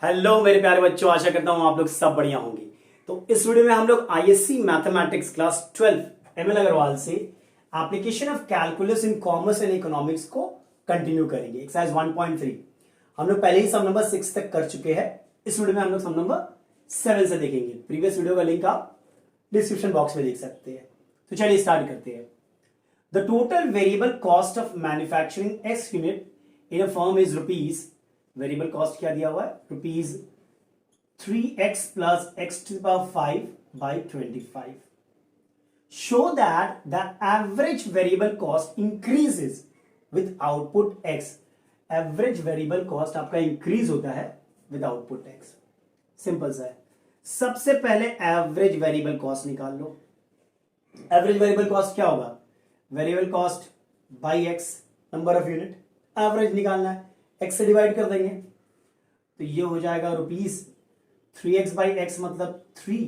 Hello मेरे प्यारे बच्चों, आशा करता हूं आप लोग सब बढ़िया होंगे। तो इस वीडियो में हम लोग ISC mathematics class 12 ML Agarwal से application of calculus in commerce and economics को कंटिन्यू करेंगे। एक्सरसाइज 1.3 हम लोग पहले ही सम नंबर 6 तक कर चुके हैं। इस वीडियो में हम लोग सम नंबर 7 से देखेंगे। प्रीवियस वीडियो का लिंक आप डिस्क्रिप्शन बॉक्स में देख सकते हैं। तो चलिए स्टार्ट करते हैं। The total variable cost of manufacturing x unit in a firm is rupees, variable cost क्या दिया हुआ है, rupees 3x plus x to the power 5 by 25. Show that the average variable cost increases with output x. Average variable cost आपका increase होता है with output x. Simple सा है। सबसे पहले एवरेज वेरिएबल कॉस्ट निकाल लो। एवरेज वेरिएबल कॉस्ट क्या होगा, variable cost by x, number of unit, average निकालना है, एक्स से डिवाइड कर देंगे तो ये हो जाएगा रुपीज 3x बाई एक्स मतलब 3,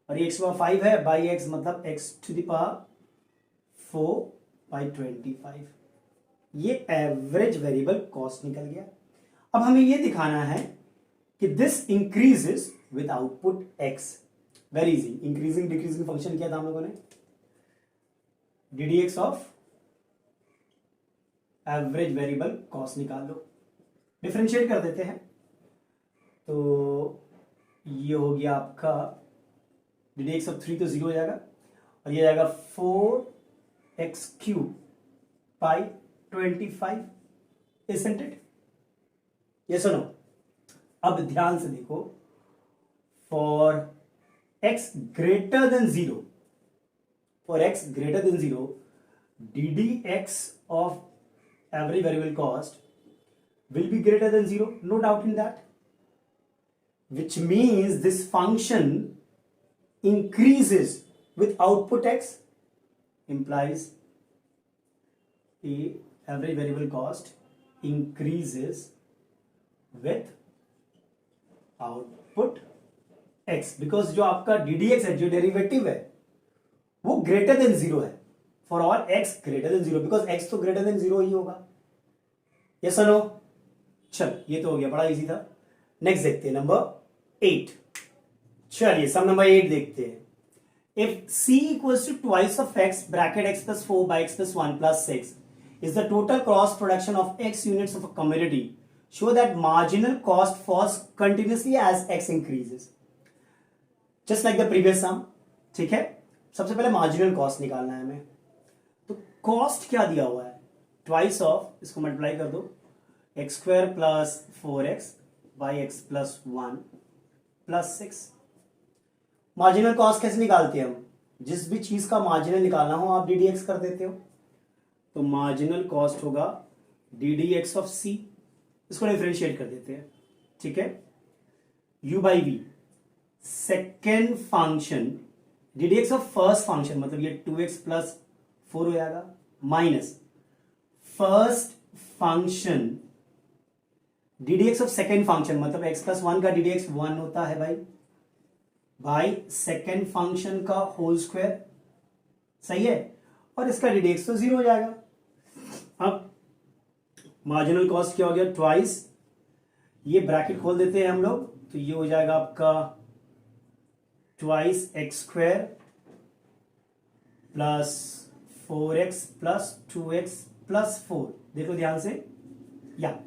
और ये x पावर 5 है, बाई एक्स मतलब x to the power 4 by 25। ये एवरेज वेरिएबल कॉस्ट निकल गया। अब हमें ये दिखाना है कि this increases with output x। Very easy. Increasing decreasing function किया था हम लोगों ने, ddx of average variable cost निकाल लो। डिफरेंशिएट कर देते हैं तो ये हो गया आपका ddx ऑफ 3 तो 0 हो जाएगा, और ये जाएगा 4x क्यूब बाई 25। इसंट इट? ये सुनो, अब ध्यान से देखो। For x greater than 0, for x greater than 0, ddx of average variable cost will be greater than 0, no doubt in that, which means this function increases with output x, implies the average variable cost increases with output x, because जो आपका ddx है, जो derivative है, वो greater than 0 है for all x greater than 0, because x तो greater than 0 ही होगा। yes or no? चल ये तो हो गया, बड़ा इजी था। नेक्स्ट देखते हैं नंबर 8। चलिए सम नंबर 8 देखते हैं। If c equals to twice of x bracket x plus 4 by x plus 1 plus 6 is the total cross production of x units of a community, show that marginal cost falls continuously as x increases, just like the previous sum. ठीक है, सबसे पहले marginal cost निकालना है हमें। तो cost क्या दिया हुआ है, ट्वाइस ऑफ, इसको मल्टीप्लाई कर दो, x square plus 4x by x plus 1 plus 6। Marginal cost कैसे निकालते हैं हम, जिस भी चीज का मार्जिनल निकालना हो आप ddx कर देते हो, तो मार्जिनल कॉस्ट होगा ddx ऑफ c। इसको डिफरेंशिएट कर देते हैं। ठीक है, u by v second function, ddx of first function मतलब ये 2x प्लस 4 हो जाएगा, minus first function ddx of second function मतलब x प्लस 1 का ddx 1 होता है भाई, बाई सेकेंड फंक्शन का होल स्क्वायर। सही है, और इसका ddx तो 0 हो जाएगा। अब मार्जिनल कॉस्ट क्या हो गया, ट्वाइस, ये ब्रैकेट खोल देते हैं हम लोग, तो ये हो जाएगा आपका twice x square plus 4x plus 2x plus 4। देखो ध्यान से, या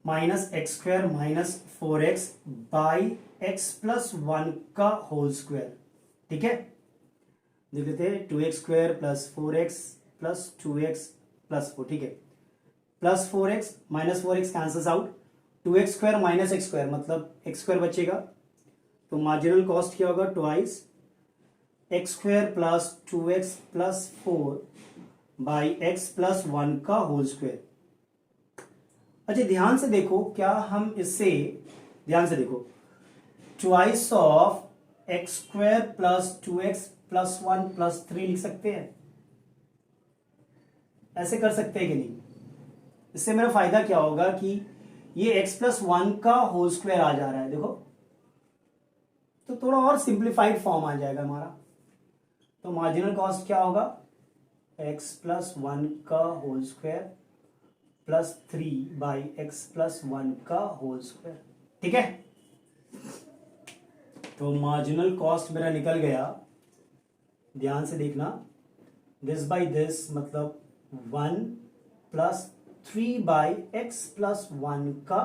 minus x square minus 4x by x plus 1 का होल स्क्वायर। ठीक है, देख लेते हैं, 2x square plus 4x plus 2x plus 4। ठीक है, plus 4x minus 4x cancels out, 2x square minus x square मतलब एक्स स्क्वायर बचेगा, तो मार्जिनल कॉस्ट क्या होगा, twice x square plus 2x plus 4 by x plus 1 का whole square. अच्छा ध्यान से देखो, क्या हम इससे, ध्यान से देखो, twice of x square plus 2x plus 1 plus 3 लिख सकते हैं? ऐसे कर सकते हैं कि नहीं? इससे मेरा फायदा क्या होगा कि ये x प्लस 1 का होल स्क्वायर आ जा रहा है, देखो, तो थोड़ा और सिंप्लीफाइड फॉर्म आ जाएगा हमारा। तो मार्जिनल कॉस्ट क्या होगा, x प्लस 1 का whole square plus 3/x plus 1 का होल स्क्वायर। ठीक है, तो मार्जिनल कॉस्ट मेरा निकल गया, ध्यान से देखना, दिस बाई दिस मतलब 1 प्लस 3/x प्लस 1 का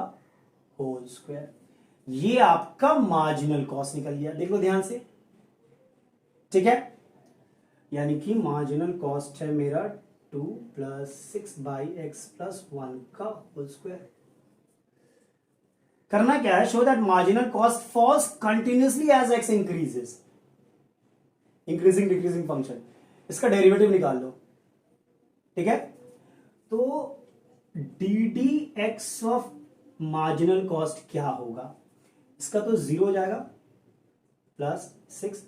होल स्क्वायर। ये आपका मार्जिनल कॉस्ट निकल गया, देख लो ध्यान से। ठीक है, यानी कि मार्जिनल कॉस्ट है मेरा 2 प्लस 6/x प्लस 1 का होल स्क्वायर। करना क्या है, show that marginal cost falls continuously as x increases, increasing decreasing function, इसका डेरिवेटिव निकाल लो। ठीक है, तो D D X of marginal cost क्या होगा, इसका तो 0 हो जाएगा प्लस 6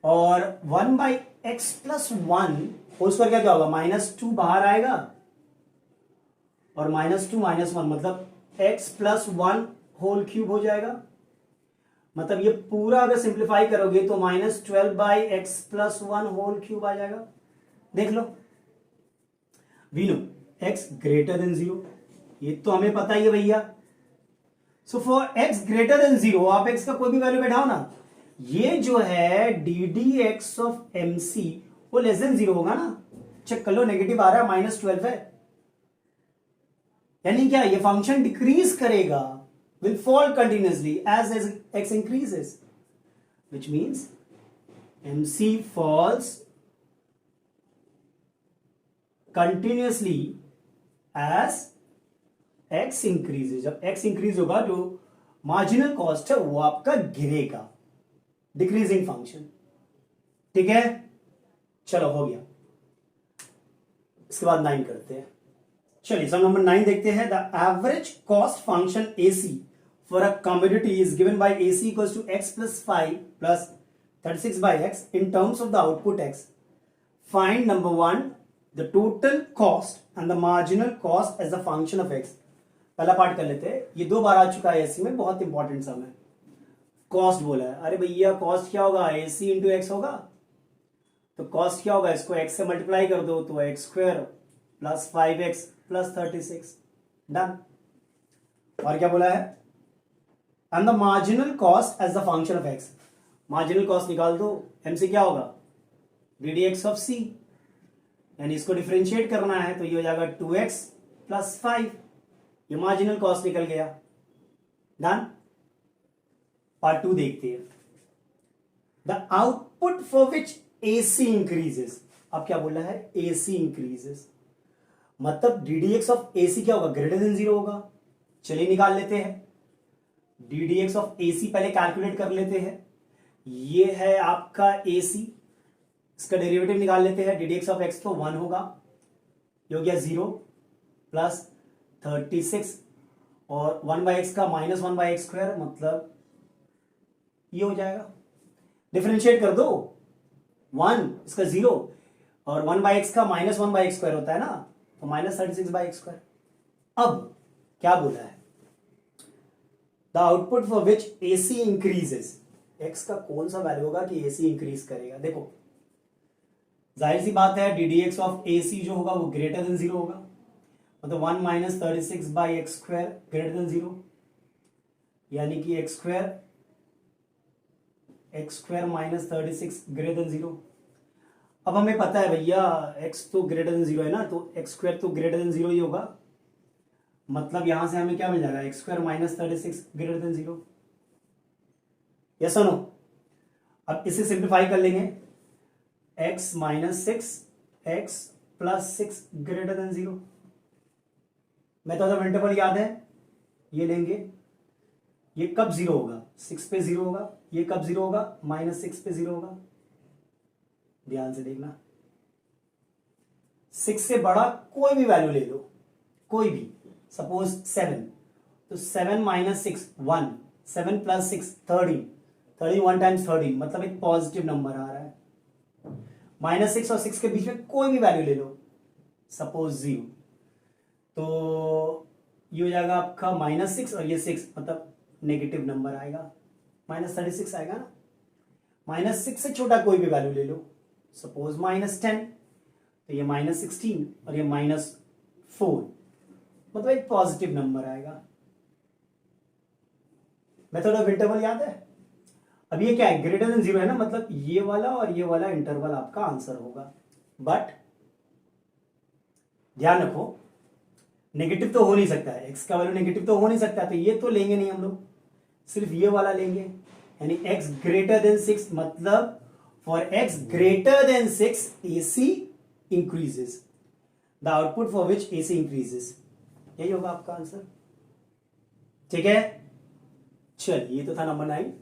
और 1/x प्लस 1 होल स्क्वायर क्या होगा, -2 बाहर आएगा और -2 -1 मतलब x प्लस 1 होल क्यूब हो जाएगा। मतलब ये पूरा अगर सिंप्लीफाई करोगे तो -12/x प्लस 1 होल क्यूब आ जाएगा। देख लो, we know x greater than 0, ये तो हमें पता ही है भैया। So for x greater than 0 आप x का कोई भी वैल्यू बैठाओ ना, ये जो है D D X of M C वो लेस देन 0 होगा ना। चेक कर लो, नेगेटिव आ रहा है, -12 है, यानी क्या, ये फंक्शन डिक्रीज करेगा, will fall continuously as x increases, which means MC falls continuously as x increases। जब x increase होगा जो मार्जिनल कॉस्ट है वो आपका गिरेगा, डिक्रीजिंग फंक्शन। ठीक है, चलो हो गया। इसके बाद 9 करते हैं। चलिए सम नंबर 9 देखते हैं। The average cost function AC for a commodity is given by AC equals to x plus 5 plus 36/x in terms of the output x. Find number 1 the total cost and the marginal cost as a function of x. पहला part कर लेते हैं, ये 2 बार आ चुका है AC में, बहुत important सम है। कॉस्ट बोला है, अरे भैया कॉस्ट क्या होगा, AC इंटू एक्स होगा, तो कॉस्ट क्या होगा, इसको x से मल्टीप्लाई कर दो तो x² plus 5x plus 36, done. और क्या बोला है, and the marginal cost as the function of x, marginal cost निकाल दो, m से क्या होगा, D D X of c, यानी इसको डिफरेंशिएट करना है तो ये हो जाएगा 2x प्लस 5, ये मार्जिनल कॉस्ट निकल गया, डन। पार्ट 2 देखते हैं। The output for which AC increases, अब क्या बोला है, AC इंक्रीजेस, मतलब D D X of AC क्या होगा, ग्रेटर देन 0 होगा। चलिए निकाल लेते हैं, D D X of AC पहले कैलकुलेट कर लेते हैं। ये है आपका AC, इसका डेरिवेटिव निकाल लेते हैं, D D X of x तो 1 होगा, ये हो गया 0 प्लस 36 और 1/x का -1/x² मतलब ये हो जाएगा, डिफरेंशिएट कर दो, 1 इसका 0 और 1/x का -1/x² होता है ना, तो -36/x²। अब क्या बोला है, the output for which AC increases, x का कौन सा वैल्यू होगा कि AC इंक्रीज करेगा। देखो जाहिर सी बात है, D D X of AC जो होगा वो ग्रेटर देन 0 होगा, मतलब 1 - 36/x² ग्रेटर देन 0, यानी कि x² -36 ग्रेटर देन 0। अब हमें पता है भैया x तो ग्रेटर देन 0 है ना, तो x² तो ग्रेटर देन 0 ही होगा, मतलब यहां से हमें क्या मिल जाएगा, x² -36 ग्रेटर देन 0। यस और नो। अब इसे सिंप्लीफाई कर लेंगे, x -6 x plus 6 greater than 0। Method of interval याद है, ये लेंगे, ये कब 0 होगा, 6 पे 0 होगा, ये कब 0 होगा, -6 पे 0 होगा। ध्यान से देखना, 6 से बड़ा कोई भी वैल्यू ले लो, कोई भी, सपोज 7, तो 7 - 6 1, 7 प्लस 6 13, 31 टाइम्स 13 मतलब एक पॉजिटिव नंबर आ रहा है। -6 और 6 के बीच में कोई भी वैल्यू ले लो, सपोज 0, तो ये हो जाएगा आपका -6 और ये 6 मतलब नेगेटिव नंबर आएगा, -36 आएगा ना। -6 से छोटा कोई भी वैल्यू ले लो, सपोज -10, तो ये -16 और ये -4, मतलब एक पॉजिटिव नंबर आएगा। मेथड ऑफ इंटरवल याद है? अब ये क्या है, ग्रेटर देन जीरो है ना, मतलब ये वाला और ये वाला इंटरवल आपका आंसर होगा। बट ध्यान रखो, नेगेटिव तो हो नहीं सकता है, एक्स का वैल्यू नेगेटिव तो हो नहीं सकता, तो ये तो लेंगे नहीं हम लोग, सिर्फ ये वाला लेंगे, यानी x ग्रेटर देन 6, मतलब for x greater then 6 AC increases, the output for which AC increases, यही होगा आपका आंसर। ठीक है, चलिए ये तो था नंबर 9।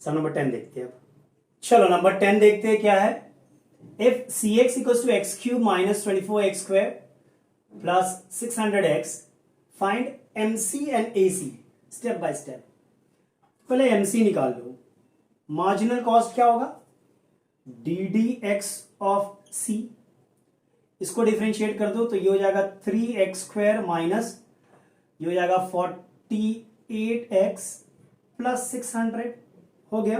सब नंबर 10 देखते हैं अब। चलो नंबर 10 देखते हैं क्या है। If cx equals to X cube minus 24x square plus 600x, find MC and AC step by step. पहले MC निकाल लो। मार्जिनल कॉस्ट क्या होगा, ddx ऑफ c, इसको डिफरेंशिएट कर दो तो ये हो जाएगा 3x स्क्वायर माइनस ये हो जाएगा 48x प्लस 600, हो गया।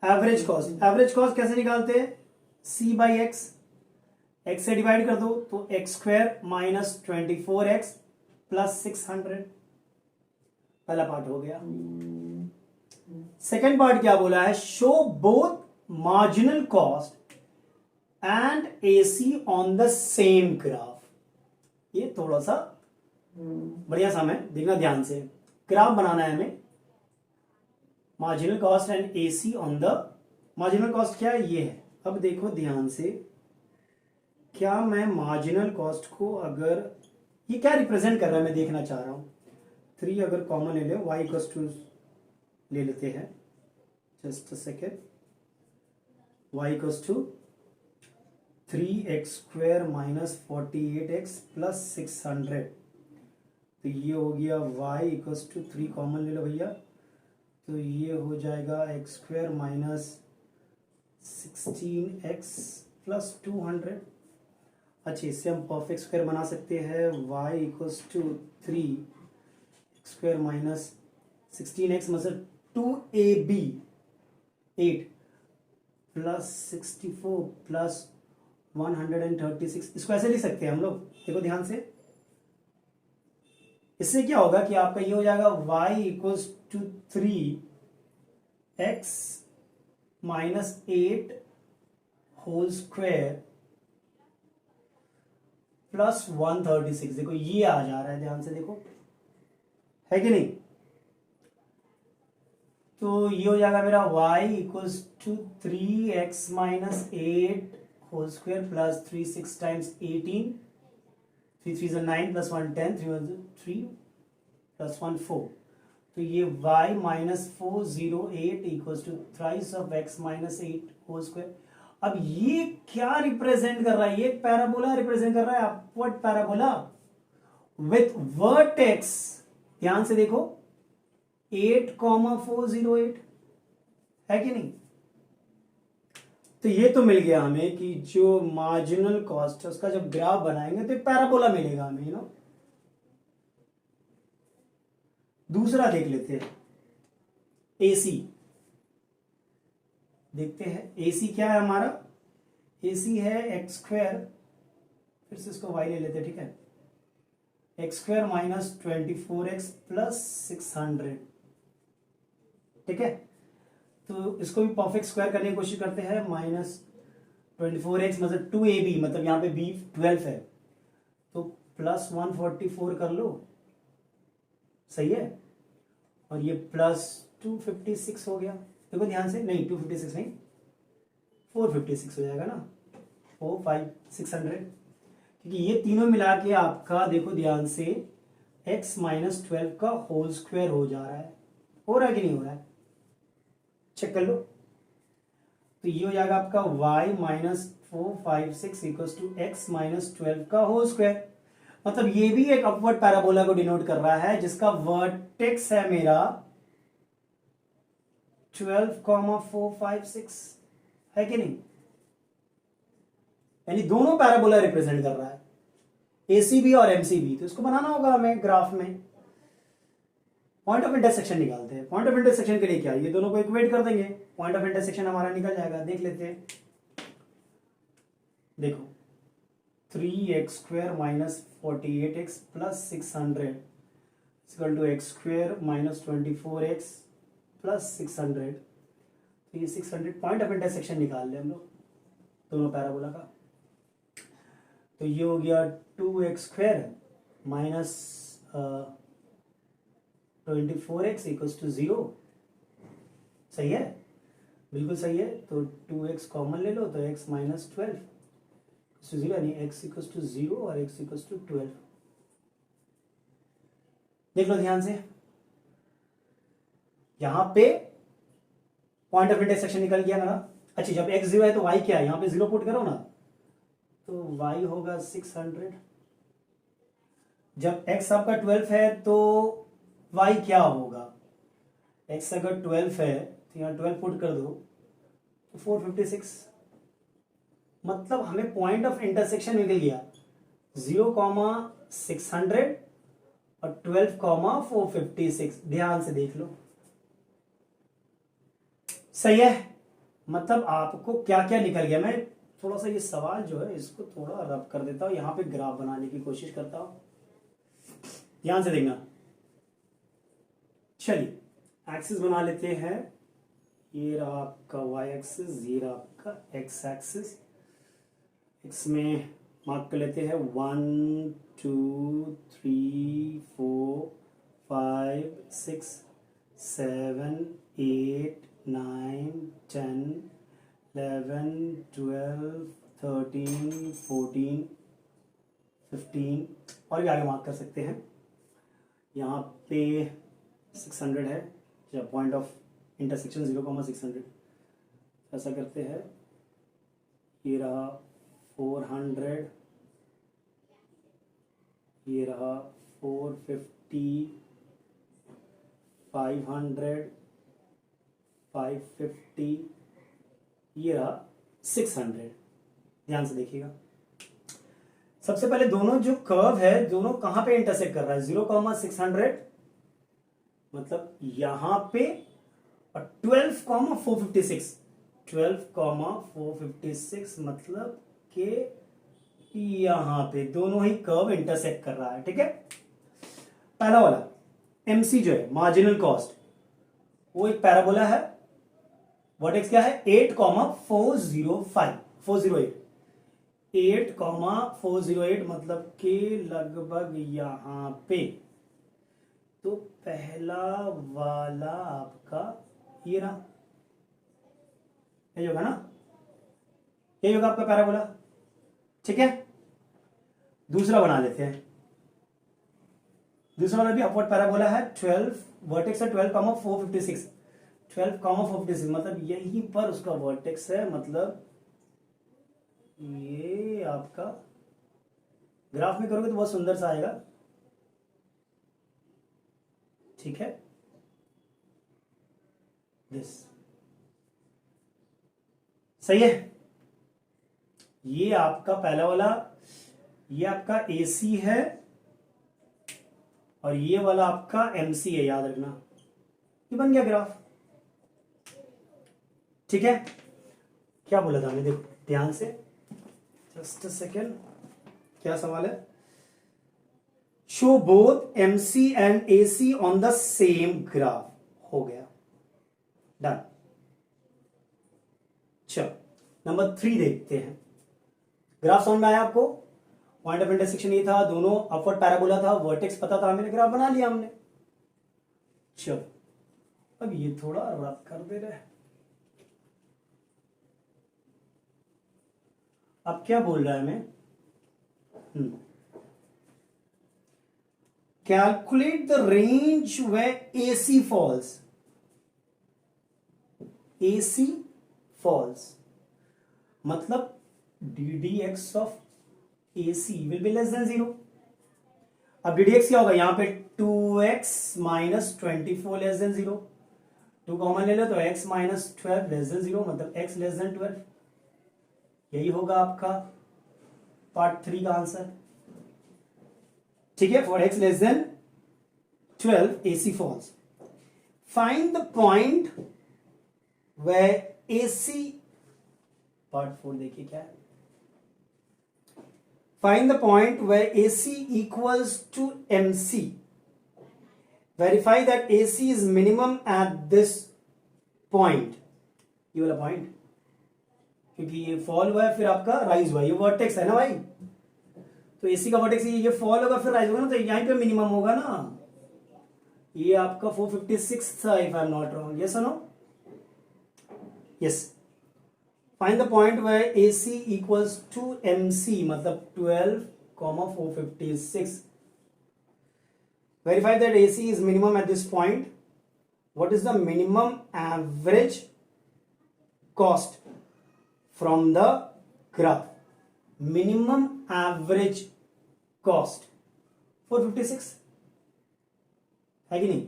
एवरेज कॉस्ट कैसे निकालते हैं, c बाई एक्स, x से डिवाइड कर दो तो x square minus 24x plus 600, पहला पार्ट हो गया। सेकेंड पार्ट क्या बोला है, show both marginal cost and AC on the same graph. ये थोड़ा सा बढ़िया सा हमें देखना ध्यान से, ग्राफ बनाना है हमें। Marginal cost and AC on the, marginal cost क्या है, ये है। अब देखो ध्यान से, क्या मैं मार्जिनल कॉस्ट को, अगर ये क्या रिप्रेजेंट कर रहा है मैं देखना चाह रहा हूं। 3 अगर कॉमन ले ले, y इक्वल्स टू ले लेते हैं, just a second, y equals to 3x square minus 48x plus 600, तो ये हो गया y इक्वल्स टू 3 कॉमन ले लो भैया, तो ये हो जाएगा x square minus 16x plus 200। अच्छा, इससे हम परफेक्ट स्क्वायर बना सकते हैं, y equals to 3 square minus 16x मतलब 2ab 8 प्लस 64 प्लस 136, इसको ऐसे लिख सकते हैं हम लोग, देखो ध्यान से। इससे क्या होगा कि आपका ये हो जाएगा y equals to 3x minus 8 whole square plus 136, देखो ये आ जा रहा है, ध्यान से देखो, है कि नहीं। तो ये हो जाएगा मेरा y equals to 3x minus 8 whole square plus 3 6 times 18, 3 3 9 plus 1 10, 3 1 3 plus 1 4, तो ये y minus 408 equals to thrice of x minus 8 whole square. अब ये क्या रिप्रेजेंट कर रहा है, ये पैराबोला रिप्रेजेंट कर रहा है, अपवर्ड पैराबोला विथ वर्टेक्स, ध्यान से देखो 8,408, है कि नहीं। तो ये तो मिल गया हमें कि जो मार्जिनल कॉस्ट है उसका जब ग्राफ बनाएंगे तो पैराबोला मिलेगा हमें, ना। दूसरा देख लेते हैं, AC देखते हैं। AC क्या है हमारा, AC है x स्क्वायर, फिर से इसको y ले लेते हैं, ठीक है, x square minus 24x plus 600, ठीक है। तो इसको भी परफेक्ट स्क्वायर करने की कोशिश करते हैं, माइनस 24x मतलब 2ab, मतलब यहाँ पे b 12 है, तो प्लस 144 कर लो, सही है, और ये प्लस 256 हो गया, देखो ध्यान से, नहीं 256 नहीं 456 हो जाएगा ना, 4 5 600, क्योंकि ये तीनों मिला के आपका देखो ध्यान से x माइनस 12 का होल स्क्वायर हो जा रहा है, हो रहा है कि नहीं हो रहा है, चेक कर लो। तो ये हो जाएगा आपका y minus 456 equals to X minus 12 का होल स्क्वायर, मतलब ये भी एक अपवर्ड पैराबोला को डिनोट कर रहा है जिसका वर्टेक्स है मेरा 12,456, है कि नहीं, यानी दोनों पैराबोला रिप्रेजेंट कर रहा है, ACB और MCB। तो इसको बनाना होगा हमें ग्राफ में, पॉइंट ऑफ इंटरसेक्शन निकालते हैं। पॉइंट ऑफ इंटरसेक्शन के लिए क्या, ये दोनों को इक्वेट कर देंगे, पॉइंट ऑफ इंटरसेक्शन हमारा निकल जाएगा, देख लेते हैं। देखो 3x² minus 48x plus 600 equal to x² minus 24x plus 600। तो ये 600 पॉइंट ऑफ इंटरसेक्शन निकाल लें हम लोग दोनों पैराबोला का। तो ये हो गया 2x² minus 24x equals to 0। सही है, बिल्कुल सही है। तो 2x कॉमन ले लो तो x माइनस 12 तो 0, यानी x इक्वल्स टू 0 और x इक्वल्स टू 12। देख लो ध्यान से, यहां पे पॉइंट ऑफ इंटरसेक्शन निकल गया ना। अच्छा, जब x 0 है तो y क्या है, यहां पे 0 पुट करो ना, तो y होगा 600। जब x आपका 12 है तो y क्या होगा, x अगर 12 है तो यहाँ 12 पुट कर दो तो 456। मतलब हमें पॉइंट ऑफ इंटरसेक्शन निकल गया 0,600 और 12,456। ध्यान से देख लो, सही है। मतलब आपको क्या क्या निकल गया। मैं थोड़ा सा ये सवाल जो है इसको थोड़ा रब कर देता हूं, यहां पे ग्राफ बनाने की कोशिश करता हूं, ध्यान से देखना। चलिए एक्सिस बना लेते हैं। ये रहा आपका y एक्सिस, ये रहा आपका x एक्सिस। x में मार्क कर लेते हैं 1 2 3 4 5 6 7 8 9 10 11 12 13 14 15 और भी आगे मार्क कर सकते हैं। यहाँ पे 600 है, जब पॉइंट ऑफ इंटरसेक्शन 0,600। ऐसा करते हैं, ये रहा 400, ये रहा 450 500 550, ये रहा 600। ध्यान से देखिएगा, सबसे पहले दोनों जो कर्व है दोनों कहां पे इंटरसेक्ट कर रहा है, 0,600 मतलब यहां पे, और 12,456 12,456 मतलब के यहां पे दोनों ही कर्व इंटरसेक्ट कर रहा है। ठीक है, पहला वाला MC जो है मार्जिनल कॉस्ट, वो एक पैराबोला है। वर्टेक्स क्या है 8,408 8,408 मतलब के लगभग यहां पे। तो पहला वाला आपका ये रहा, यही होगा ना, यही होगा आपका पैराबोला। ठीक है, दूसरा बना लेते हैं। दूसरा वाला भी अपवर्ड पैराबोला है, 12 वर्टेक्स है 12,456 12,456 मतलब यहीं पर उसका वर्टेक्स है। मतलब ये आपका ग्राफ में करोगे तो बहुत सुंदर सा आएगा। ठीक है, दिस सही है। ये आपका पहला वाला, ये आपका AC है और ये वाला आपका MC है, याद रखना। ये बन गया ग्राफ। ठीक है, क्या बोला था मैंने, ध्यान से, जस्ट अ सेकेंड, क्या सवाल है। Show both MC and AC on the same graph, हो गया, डन। चलो नंबर 3 देखते हैं। ग्राफ समझ में आया आपको, पॉइंट ऑफ इंटरसेक्शन ये था, दोनों अपवर्ड पैराबोला था, वर्टेक्स पता था हमें, ग्राफ बना लिया हमने। चलो अब ये थोड़ा रब कर दे रहे। अब क्या बोल रहा है हमें, calculate the range where AC falls. AC falls मतलब ddx of AC will be less than 0। अब ddx क्या होगा, यहां पे 2x minus 24 less than 0, 2 common ले लो तो x माइनस 12 लेस देन 0 मतलब x लेस देन 12। यही होगा आपका पार्ट 3 का आंसर। ठीक है, for x less than 12 AC falls, find the point where AC, part 4 देखिए क्या है, Find the point where AC equals to MC. Verify that AC is minimum at this point. ये वाला पॉइंट, क्योंकि ये फॉल हुआ है फिर आपका राइज हुआ है, ये वर्टेक्स है ना भाई, तो एसी का वर्टेक्स ये फॉल होगा फिर राइज होगा ना, तो यहीं पे मिनिमम होगा ना, ये आपका 456 था if I am not wrong. Yes और no? Yes. Find the point where AC equals to MC, मतलब 12,456. Verify that AC is minimum at this point. What is the minimum average cost from the graph? Minimum average cost 456 है कि नहीं?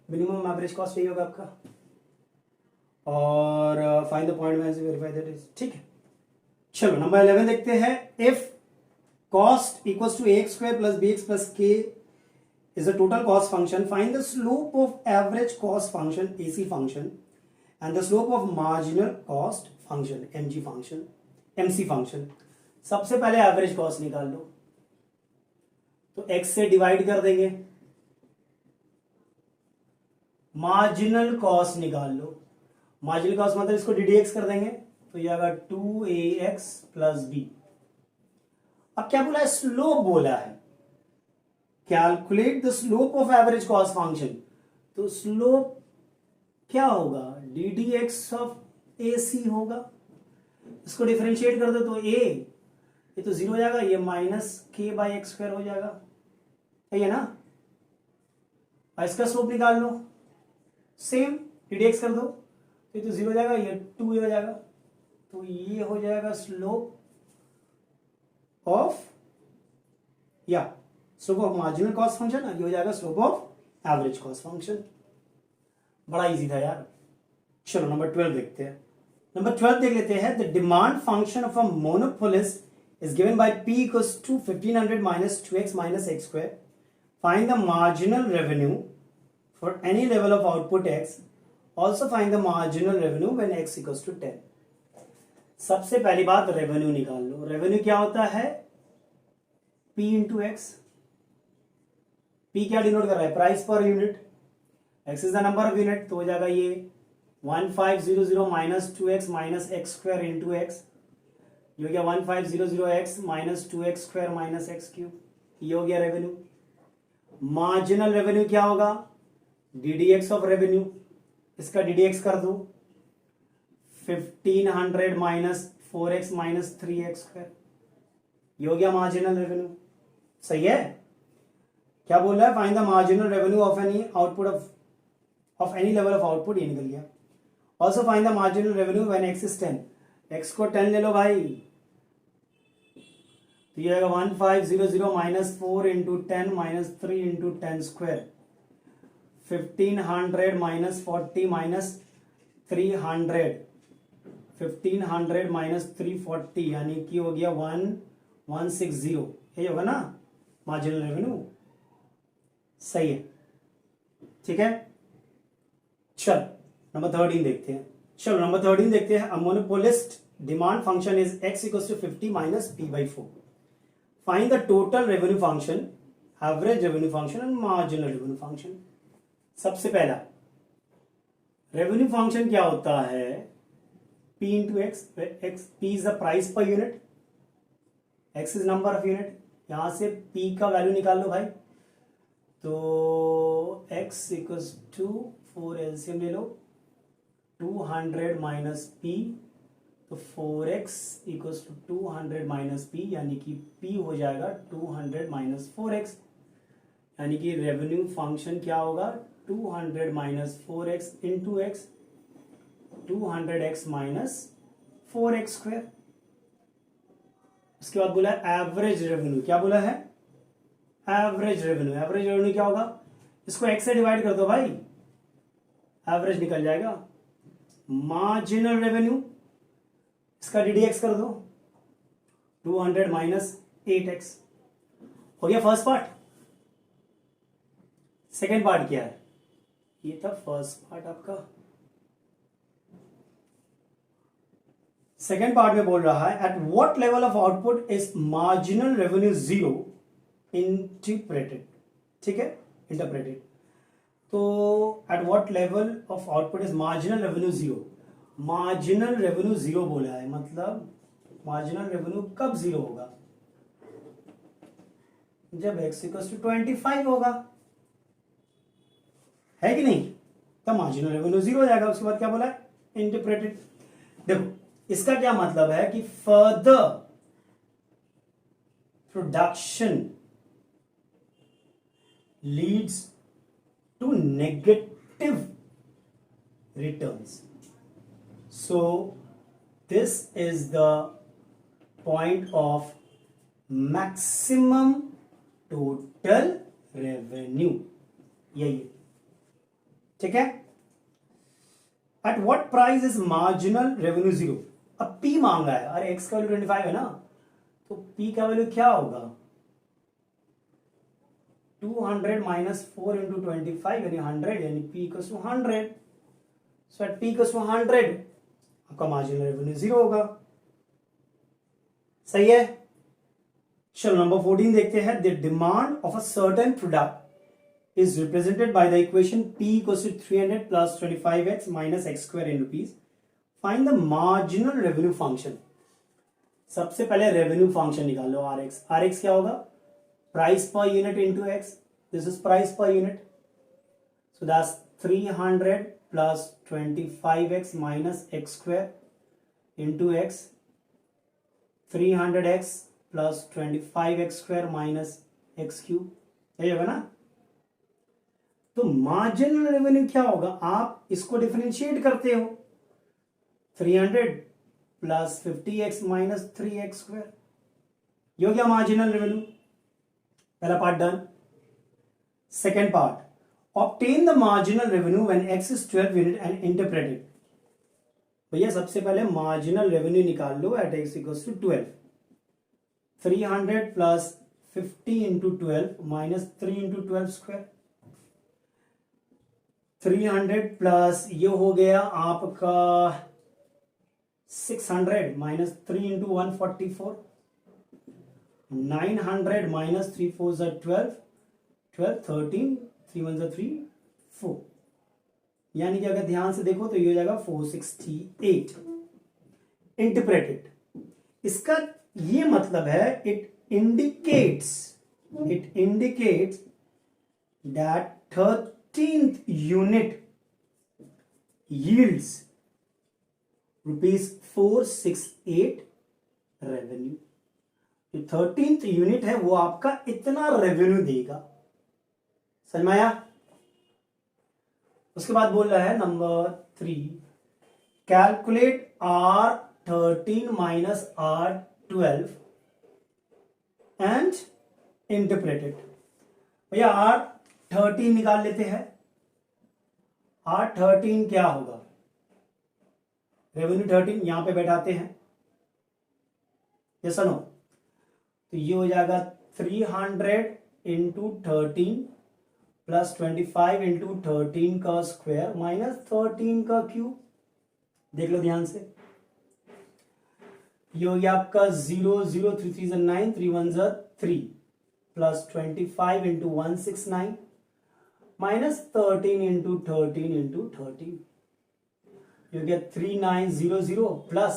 Minimum average cost यही होगा आपका. और find the point verify that is. ठीक है, चलो नंबर 11 देखते हैं. If cost equals to ax square plus bx plus k is the total cost function, find the slope of average cost function AC function and the slope of marginal cost function MC function. सबसे पहले average cost निकाल लो, तो x से divide कर देंगे. Marginal cost निकाल लो, marginal cost मतलब इसको ddx कर देंगे, तो ये आएगा 2ax प्लस b. अब क्या बोला है? स्लोप बोला है. Calculate the slope of average cost function, तो स्लोप क्या होगा? ddx ऑफ AC होगा. इसको डिफरेंशिएट कर दो तो ये तो 0 हो जाएगा, ये -k/x² हो जाएगा, है ना. और इसका स्लोप निकाल लो, सेम ddx कर दो, तो ये तो 0 हो जाएगा, ये 2 हो जाएगा, तो ये हो जाएगा slope of slope of marginal cost function, ये हो जाएगा slope of average cost function. बड़ा इजी था यार. चलो नंबर 12 देखते हैं. नंबर 12 देख लेते हैं. The demand function of a monopolist is given by P equals to 1500 minus 2x minus x square. Find the marginal revenue for any level of output x. Also find the marginal revenue when x equals to 10. सबसे पहली बात revenue निकाल लो. Revenue क्या होता है? P into X. P क्या denote कर रहा है? Price per unit. x is the number of unit, तो हो जाएगा ये 1500 minus 2x minus x square into x. ये हो गया 1500x minus 2x square minus x cube. ये हो गया रेवेन्यू. मार्जिनल रेवेन्यू क्या होगा? ddx of revenue. इसका ddx कर दो, 1500 minus 4x minus 3x square. ये हो गया मार्जिनल रेवेन्यू. सही है. क्या बोल रहा है? Find the marginal revenue of any output of any level of output. ये निकल गया. Also find the marginal revenue when x is 10. x को 10 ले लो भाई, तो ये आएगा 1500 minus 4 into 10 minus 3 into 10 square. 1500 minus 40 minus 300, 1500 minus 340 यानी कि हो गया 1160. ये होगा ना मार्जिनल रेवेन्यू. सही है. ठीक है. चल नंबर 13 देखते हैं. चलो नंबर 13 देखते हैं. A monopolist demand function is x equals to 50 minus p/4. Find the total revenue function, average revenue function and marginal revenue function. सबसे पहला रेवेन्यू फंक्शन क्या होता है? P into X. P is the price per unit, x is number of unit. यहां से P का value निकाल लो भाई, तो x इक्वल्स टू 4 एलसीएम ले लो, 200 माइनस P, तो 4x equals to 200 minus P यानी कि P हो जाएगा 200 माइनस 4x. यानी कि रेवेन्यू फंक्शन क्या होगा? 200 minus 4x into x, 200x minus 4x square. उसके बाद बोला है एवरेज रेवेन्यू. क्या बोला है? Average revenue. एवरेज रेवेन्यू क्या होगा? इसको x से डिवाइड कर दो भाई, एवरेज निकल जाएगा. मार्जिनल रेवेन्यू, इसका ddx कर दो, 200 माइनस 8x. हो गया फर्स्ट पार्ट. सेकेंड पार्ट क्या है? ये था फर्स्ट पार्ट आपका. सेकेंड पार्ट में बोल रहा है at what level of output is marginal revenue zero interpreted, ठीक है, इंटरप्रेटेड। तो at what level of output is marginal revenue zero, marginal revenue zero बोला है, मतलब मार्जिनल रेवेन्यू कब जीरो होगा, जब x इक्वल टू 25 होगा, है कि नहीं, तब मार्जिनल रेवेन्यू जीरो हो जाएगा। उसके बाद क्या बोला है, इंटरप्रेटेड। देखो इसका क्या मतलब है कि further production leads to negative returns, so this is the point of maximum total revenue, यही, ठीक है। At what price is marginal revenue zero, अब P मांगा है, अरे x का वैल्यू 25 है ना, तो P का वैल्यू क्या होगा, 200 माइनस 4 इंटू 25 यानी 100, यानी P equal to 100। So at P equal to 100 आपका मार्जिनल रेवेन्यू जीरो होगा, सही है। चलो नंबर 14 देखते हैं। The demand of a certain product is represented by the equation P equals to 300 plus 25x minus x square in rupees. Find the marginal revenue function. सबसे पहले revenue function निकाल लो, RX। RX क्या होगा, price per unit into x, this is price per unit, so that's 300 plus 25x minus x square into x, 300x plus 25x square minus x cube, यही होगा ना। तो marginal revenue क्या होगा, आप इसको डिफरेंशिएट करते हो, 300 plus 50x minus 3x square, ये हो गया मार्जिनल रेवेन्यू, पहला part done. Second part, obtain the marginal revenue when x is 12 unit and interpreted. भैया सबसे पहले मार्जिनल रेवेन्यू निकाल लो at x equals to 12, 300 plus 50 into 12 minus 3 into 12 square, 300 plus ये हो गया आपका 600 माइनस 3 इंटू 144, 900 माइनस 3 4 ज़ा 12, 12 13 3 1 ज़ा 3 4, यानी कि अगर ध्यान से देखो तो ये हो जाएगा 468 इंटरप्रेटेड। इसका ये मतलब है it indicates that 13th unit yields rupees 468 revenue. जो 13th यूनिट है वो आपका इतना रेवेन्यू देगा, समझ में आया। उसके बाद बोल रहा है number 3, calculate R13 minus R12 and interpreted. भैया R13 निकाल लेते हैं, R13 क्या होगा, रेवेन्यू 13 यहां पे बैठाते हैं, ये सुनो, तो ये हो जाएगा 300 इंटू 13 प्लस 25 इंटू 13 का स्क्वायर माइनस 13 का क्यूब, देख लो ध्यान से, ये हो गया आपका 0 0 3 3 9 3 1 3 plus 25 into 169 minus 13 into 13 into 13, ये हो गया 3900 प्लस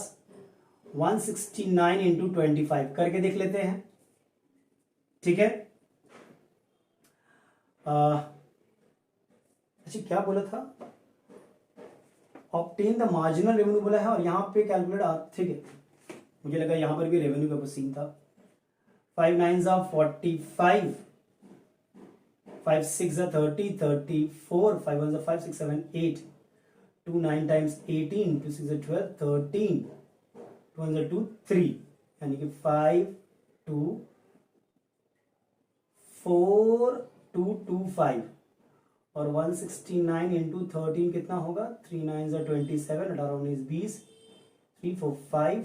169 इंटू 25, करके देख लेते हैं, ठीक है। अच्छा क्या बोला था, ऑब्टेन द मार्जिनल रेवेन्यू बोला है और यहां पे कैलकुलेट, ठीक है, मुझे लगा यहां पर भी रेवेन्यू का कुछ सीन था। 5 9 45, 5 6 30 34, 5 1 5 6 7 8, 2 9 times 18, 2 6 12 13, 2 1 2 3, यानी कि 5 2 4 2 2 5 और 169 इंटू 13 कितना होगा, 3 9 27, 18 19 20, 3 4 5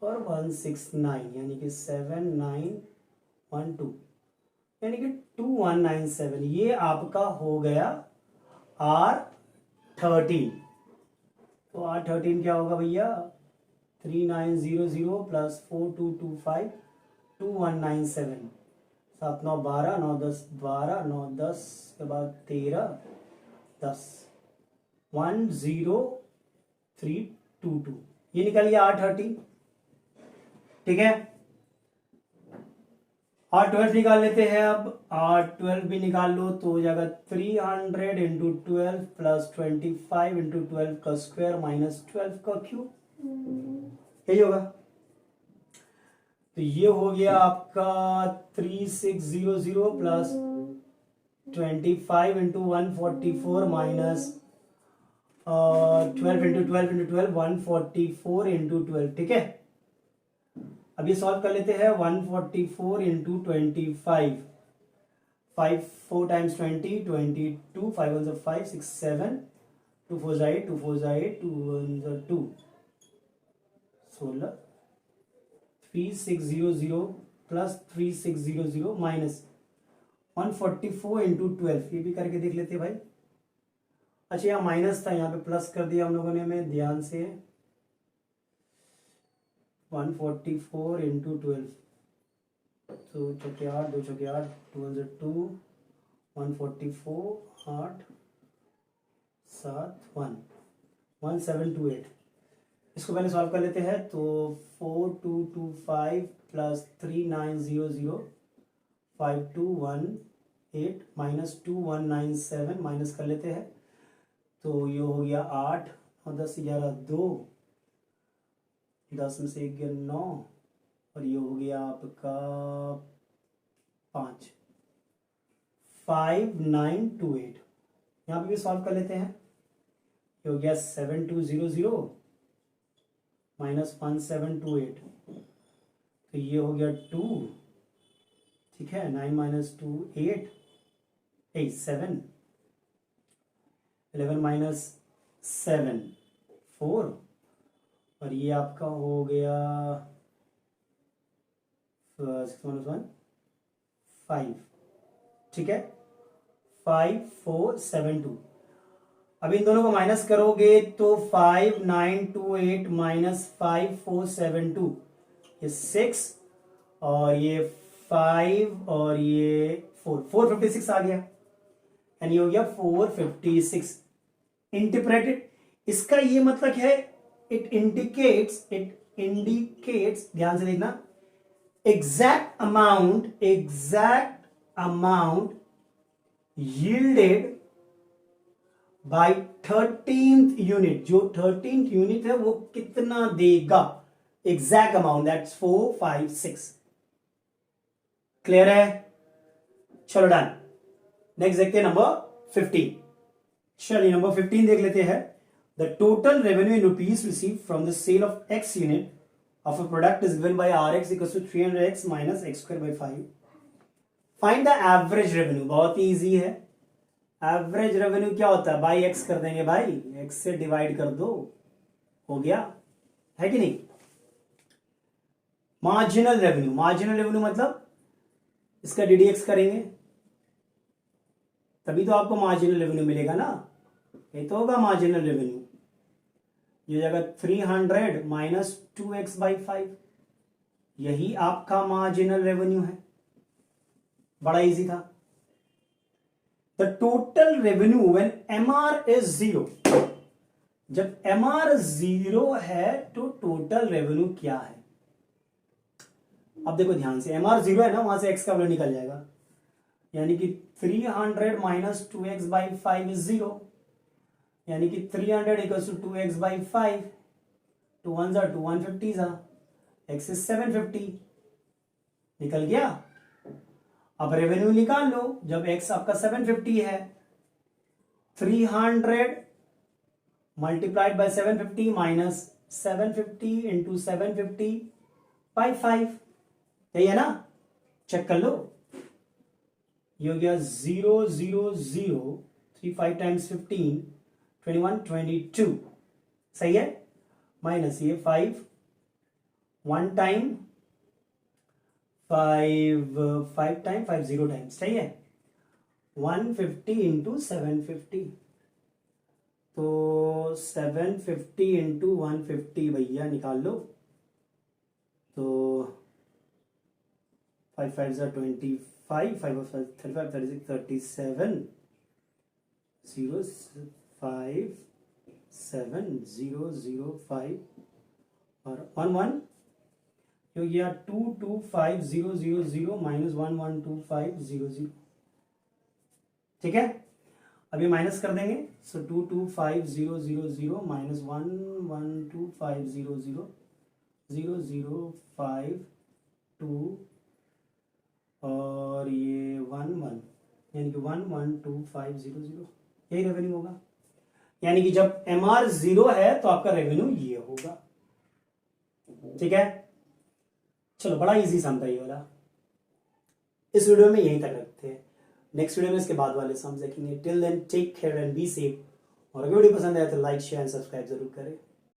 और 169, यानी कि 7 9 1 2, यानी कि 2197, ये आपका हो गया R13। तो R13 क्या होगा भैया, 3900 प्लस 4225 2197, 7 9 12 9 10 12 9 10 के बाद 13 10 10322, ये निकल गया R30। ठीक है, R12 निकाल लेते हैं। अब R12 भी निकाल लो तो हो जाएगा 300 इंटू 12 प्लस 25 इंटू 12 का स्क्वायर माइनस 12 का क्यूब, यही होगा। तो ये हो गया आपका 3600 plus 25 into 144 minus 12 into 12 into 12 144 into 12। ठीक है, अब ये सॉल्व कर लेते हैं। 144 into 25, 5 4 times 20 22, 5 1 5 6 7, 2 4 8 2 4 8 2 1 2 16, 3600 plus 3600 minus 144 into 12, ये भी करके देख लेते हैं भाई। अच्छा, यहाँ माइनस था, यहाँ पे प्लस कर दिया हम लोगों ने, में ध्यान से। 144 इंटू 12, तो 2 8 2 6 8 2 2 144 8 7 1 1728। इसको पहले सॉल्व कर लेते हैं। तो 4225 प्लस 3900 5218 माइनस 2197 माइनस कर लेते हैं। तो ये हो गया 8 और 10 11 2, 10 में से 1 गया 9, और ये हो गया आपका 5 5928। यहाँ पे भी सॉल्व कर लेते हैं। ये हो गया 7200 माइनस 1728, तो ये हो गया 2। ठीक है, 9 माइनस 2 8 8 7, 11 माइनस 7 4, और ये आपका हो गया 6 minus 1 5। ठीक है, 5472। अब इन दोनों को माइनस करोगे तो 5928 माइनस 5472, ये 6 और ये 5 और ये 456 आ गया, यानी हो गया 456 इंटरप्रेटेड। इसका ये मतलब है, इट इंडिकेट्स ध्यान से देखना, exact amount yielded by 13th unit। जो 13th यूनिट है वो कितना देगा, एग्जैक्ट अमाउंट, दैट्स 456। क्लियर है? चलो डन। नेक्स्ट देखते हैं नंबर 15। चलिए नंबर 15 देख लेते हैं। The total revenue in rupees received from the sale of X unit of a product is given by Rx equals to 300x minus x square by 5. Find the average revenue। बहुत ही easy है। Average revenue क्या होता है, by x कर देंगे भाई, x से divide कर दो, हो गया, है कि नहीं। मार्जिनल रेवेन्यू मतलब इसका डीडीएक्स करेंगे तभी तो आपको मार्जिनल रेवेन्यू मिलेगा ना, ये तो होगा मार्जिनल रेवेन्यू। ये जगह 300 माइनस 2x बाई 5, यही आपका मार्जिनल रेवेन्यू है। बड़ा इजी था। The total revenue when MR is 0, जब MR 0 है तो टोटल रेवेन्यू क्या है। अब देखो ध्यान से, MR 0 है ना, वहां से x का वैल्यू निकल जाएगा, यानी कि 300 माइनस 2x बाई 5 इज 0, यानी कि 300 इक्वल्स टू 2x बाई 5, 2 1 जा 2 150 जा, x इज 750, निकल गया। अब रेवेन्यू निकाल लो, जब x आपका 750 है, 300 multiplied by 750 minus 750 into 750 by 5, यही है ना, चेक कर लो। ये हो गया 0 0 0 3 5 टाइम्स 15 21 22, सही है, माइनस ये 5 1 टाइम 5 टाइम 5 0 टाइम्स, सही है, 150 इंटू 750, तो 750 इंटू 150 भैया निकाल लो, तो 5 5 ज़ा 25, 5 5 35 36 37 0 5 7 0 0 5 और 1 1 हो गया 2 2 5 0 0 0 माइनस 1 1 2 5 0 0। ठीक है, अभी माइनस कर देंगे, सो 2 2 5 0 0 0 माइनस 1 1 2 5 0 0 0 0 5 2 और ये 1 1, यानी कि 1 1 2 5 0 0, यही रेवेन्यू होगा। यानी कि जब MR 0 है तो आपका रेवेन्यू ये होगा। ठीक है, चलो बड़ा इजी सम था ये वाला। इस वीडियो में यहीं तक रखते हैं, नेक्स्ट वीडियो में इसके बाद वाले सम देखेंगे। Till then take care and be safe, और अगर वीडियो पसंद आया तो लाइक शेयर एंड सब्सक्राइब जरूर करें।